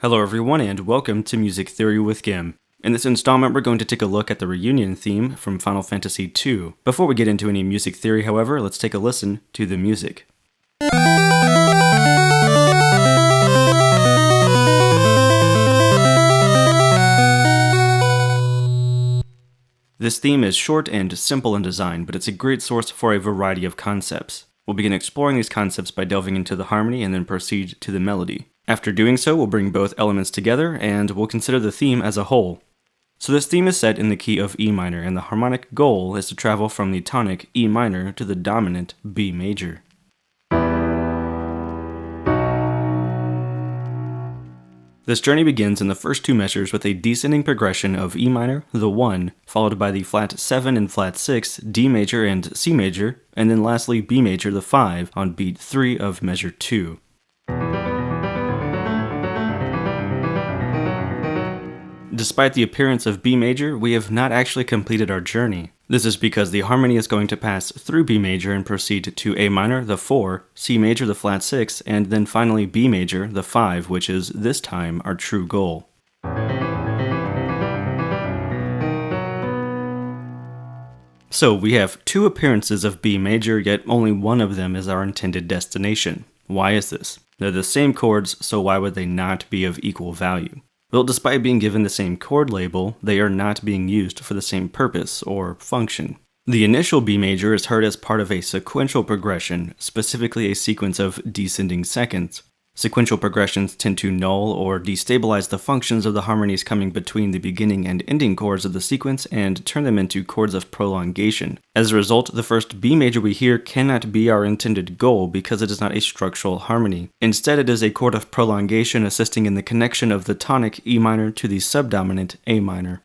Hello everyone and welcome to Music Theory with GUIM. In this installment we're going to take a look at the reunion theme from Final Fantasy II. Before we get into any music theory however, let's take a listen to the music. This theme is short and simple in design, but it's a great source for a variety of concepts. We'll begin exploring these concepts by delving into the harmony and then proceed to the melody. After doing so, we'll bring both elements together and we'll consider the theme as a whole. So this theme is set in the key of E minor, and the harmonic goal is to travel from the tonic E minor to the dominant B major. This journey begins in the first two measures with a descending progression of E minor, the 1, followed by the flat 7 and flat 6, D major and C major, and then lastly B major, the 5, on beat 3 of measure 2. Despite the appearance of B major, we have not actually completed our journey. This is because the harmony is going to pass through B major and proceed to A minor, the 4, C major, the flat 6, and then finally B major, the 5, which is, this time, our true goal. So we have two appearances of B major, yet only one of them is our intended destination. Why is this? They're the same chords, so why would they not be of equal value? Well, despite being given the same chord label, they are not being used for the same purpose or function. The initial B major is heard as part of a sequential progression, specifically a sequence of descending seconds. Sequential progressions tend to null or destabilize the functions of the harmonies coming between the beginning and ending chords of the sequence and turn them into chords of prolongation. As a result, the first B major we hear cannot be our intended goal because it is not a structural harmony. Instead, it is a chord of prolongation assisting in the connection of the tonic E minor to the subdominant A minor.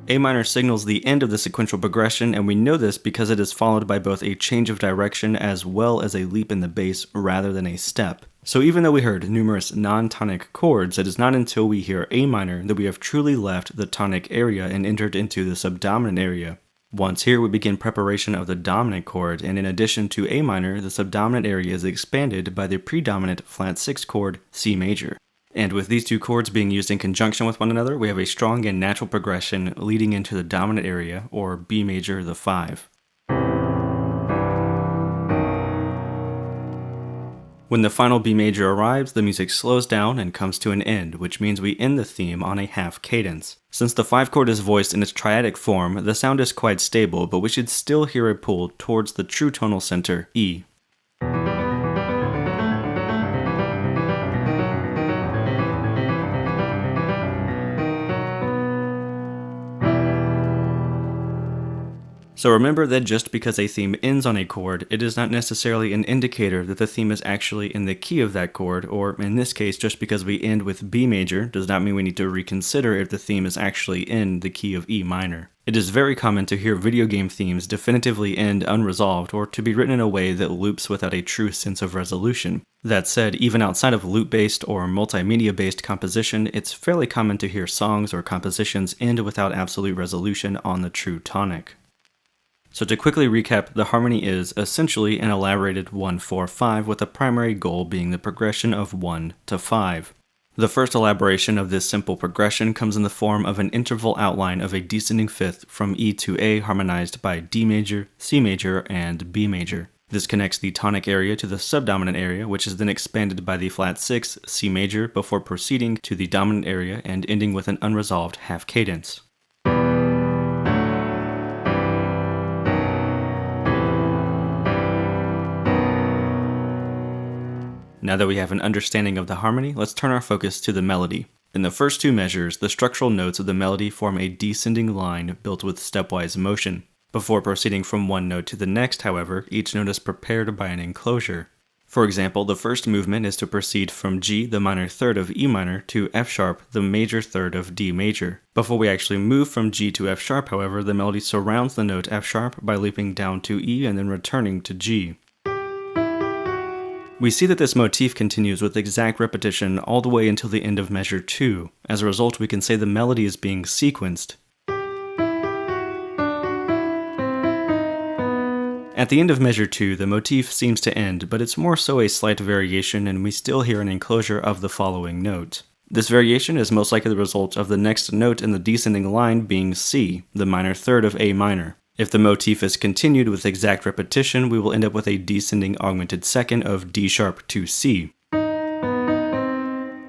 A minor signals the end of the sequential progression, and we know this because it is followed by both a change of direction as well as a leap in the bass rather than a step. So even though we heard numerous non-tonic chords, it is not until we hear A minor that we have truly left the tonic area and entered into the subdominant area. Once here, we begin preparation of the dominant chord, and in addition to A minor, the subdominant area is expanded by the predominant flat 6 chord C major. And with these two chords being used in conjunction with one another, we have a strong and natural progression leading into the dominant area, or B major, the 5. When the final B major arrives, the music slows down and comes to an end, which means we end the theme on a half cadence. Since the 5 chord is voiced in its triadic form, the sound is quite stable, but we should still hear a pull towards the true tonal center, E. So remember that just because a theme ends on a chord, it is not necessarily an indicator that the theme is actually in the key of that chord, or in this case, just because we end with B major does not mean we need to reconsider if the theme is actually in the key of E minor. It is very common to hear video game themes definitively end unresolved or to be written in a way that loops without a true sense of resolution. That said, even outside of loop-based or multimedia-based composition, it's fairly common to hear songs or compositions end without absolute resolution on the true tonic. So to quickly recap, the harmony is essentially an elaborated 1-4-5 with the primary goal being the progression of 1 to 5. The first elaboration of this simple progression comes in the form of an interval outline of a descending fifth from E to A harmonized by D major, C major, and B major. This connects the tonic area to the subdominant area, which is then expanded by the flat 6, C major, before proceeding to the dominant area and ending with an unresolved half cadence. Now that we have an understanding of the harmony, let's turn our focus to the melody. In the first two measures, the structural notes of the melody form a descending line built with stepwise motion. Before proceeding from one note to the next, however, each note is prepared by an enclosure. For example, the first movement is to proceed from G, the minor third of E minor, to F sharp, the major third of D major. Before we actually move from G to F sharp, however, the melody surrounds the note F sharp by leaping down to E and then returning to G. We see that this motif continues with exact repetition all the way until the end of measure 2. As a result, we can say the melody is being sequenced. At the end of measure 2, the motif seems to end, but it's more so a slight variation and we still hear an enclosure of the following note. This variation is most likely the result of the next note in the descending line being C, the minor third of A minor. If the motif is continued with exact repetition, we will end up with a descending augmented second of D sharp to C.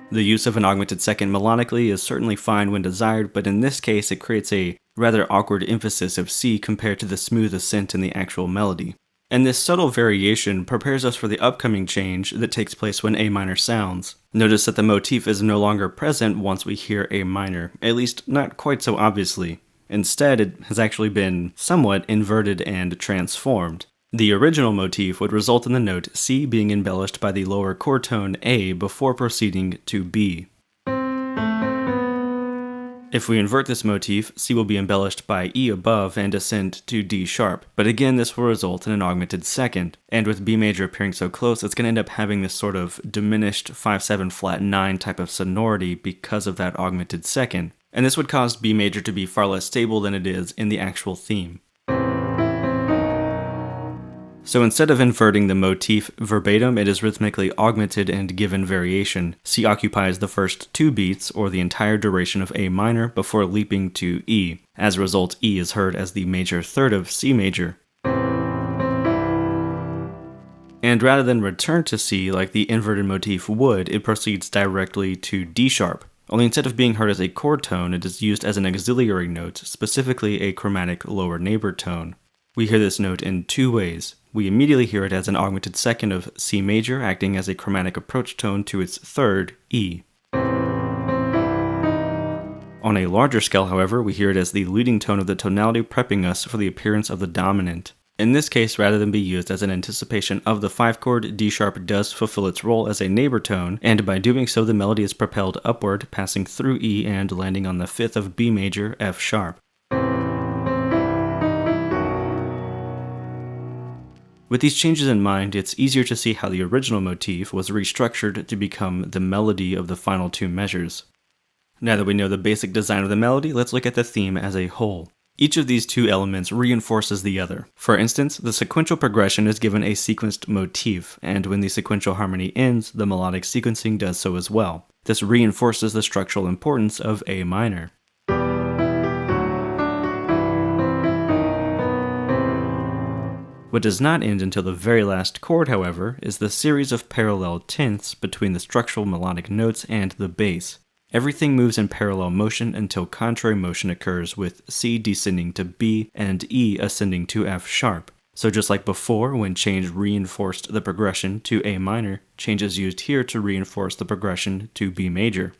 The use of an augmented second melodically is certainly fine when desired, but in this case it creates a rather awkward emphasis of C compared to the smooth ascent in the actual melody. And this subtle variation prepares us for the upcoming change that takes place when A minor sounds. Notice that the motif is no longer present once we hear A minor, at least not quite so obviously. Instead, it has actually been somewhat inverted and transformed. The original motif would result in the note C being embellished by the lower chord tone A before proceeding to B. If we invert this motif, C will be embellished by E above and ascend to D sharp, but again this will result in an augmented second, and with B major appearing so close, it's going to end up having this sort of diminished 5/7 flat 9 type of sonority because of that augmented second, and this would cause B major to be far less stable than it is in the actual theme. So instead of inverting the motif verbatim, it is rhythmically augmented and given variation. C occupies the first 2 beats, or the entire duration of A minor, before leaping to E. As a result, E is heard as the major third of C major. And rather than return to C like the inverted motif would, it proceeds directly to D sharp. Only instead of being heard as a chord tone, it is used as an auxiliary note, specifically a chromatic lower neighbor tone. We hear this note in 2 ways. We immediately hear it as an augmented second of C major, acting as a chromatic approach tone to its third, E. On a larger scale, however, we hear it as the leading tone of the tonality, prepping us for the appearance of the dominant. In this case, rather than be used as an anticipation of the 5 chord, D sharp does fulfill its role as a neighbor tone, and by doing so the melody is propelled upward, passing through E and landing on the 5th of B major, F sharp. With these changes in mind, it's easier to see how the original motif was restructured to become the melody of the final 2 measures. Now that we know the basic design of the melody, let's look at the theme as a whole. Each of these 2 elements reinforces the other. For instance, the sequential progression is given a sequenced motif, and when the sequential harmony ends, the melodic sequencing does so as well. This reinforces the structural importance of A minor. What does not end until the very last chord, however, is the series of parallel tenths between the structural melodic notes and the bass. Everything moves in parallel motion until contrary motion occurs, with C descending to B and E ascending to F sharp. So just like before, when change reinforced the progression to A minor, change is used here to reinforce the progression to B major.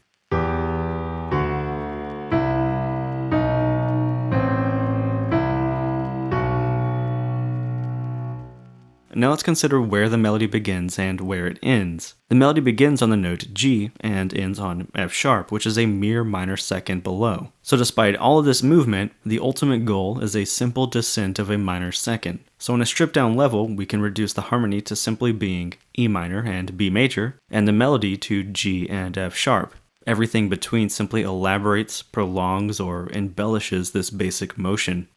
Now let's consider where the melody begins and where it ends. The melody begins on the note G and ends on F sharp, which is a mere minor second below. So despite all of this movement, the ultimate goal is a simple descent of a minor second. So on a stripped down level, we can reduce the harmony to simply being E minor and B major, and the melody to G and F sharp. Everything between simply elaborates, prolongs, or embellishes this basic motion.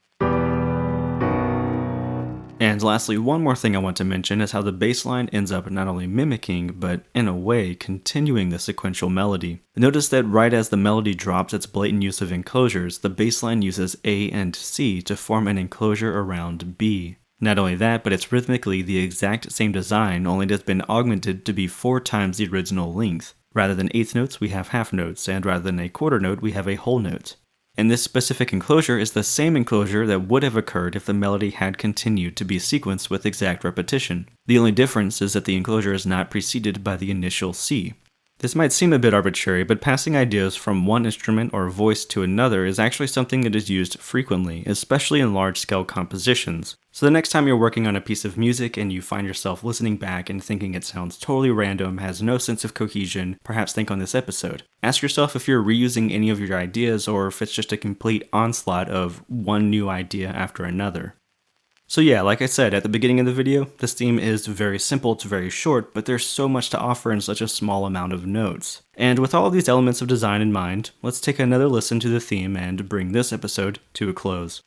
And lastly, one more thing I want to mention is how the bass line ends up not only mimicking, but in a way, continuing the sequential melody. Notice that right as the melody drops its blatant use of enclosures, the bass line uses A and C to form an enclosure around B. Not only that, but it's rhythmically the exact same design, only it has been augmented to be 4 times the original length. Rather than eighth notes, we have half notes, and rather than a quarter note, we have a whole note. And this specific enclosure is the same enclosure that would have occurred if the melody had continued to be sequenced with exact repetition. The only difference is that the enclosure is not preceded by the initial C. This might seem a bit arbitrary, but passing ideas from one instrument or voice to another is actually something that is used frequently, especially in large-scale compositions. So the next time you're working on a piece of music and you find yourself listening back and thinking it sounds totally random, has no sense of cohesion, perhaps think on this episode. Ask yourself if you're reusing any of your ideas or if it's just a complete onslaught of one new idea after another. So yeah, like I said at the beginning of the video, this theme is very simple, it's very short, but there's so much to offer in such a small amount of notes. And with all of these elements of design in mind, let's take another listen to the theme and bring this episode to a close.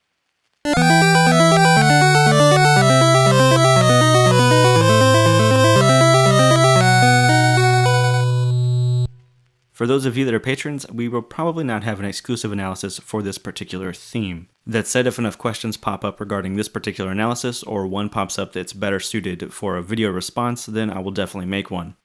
For those of you that are patrons, we will probably not have an exclusive analysis for this particular theme. That said, if enough questions pop up regarding this particular analysis, or one pops up that's better suited for a video response, then I will definitely make one.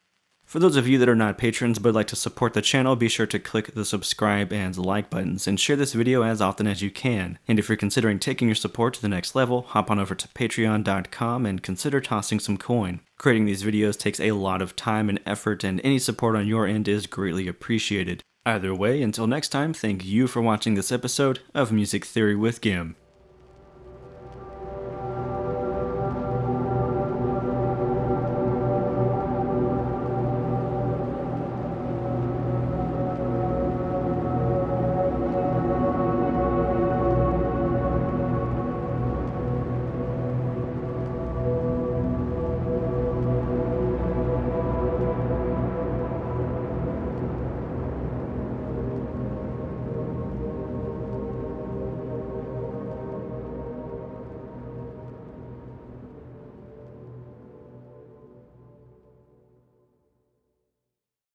For those of you that are not patrons but like to support the channel, be sure to click the subscribe and like buttons, and share this video as often as you can. And if you're considering taking your support to the next level, hop on over to patreon.com and consider tossing some coin. Creating these videos takes a lot of time and effort, and any support on your end is greatly appreciated. Either way, until next time, thank you for watching this episode of Music Theory with GUIM.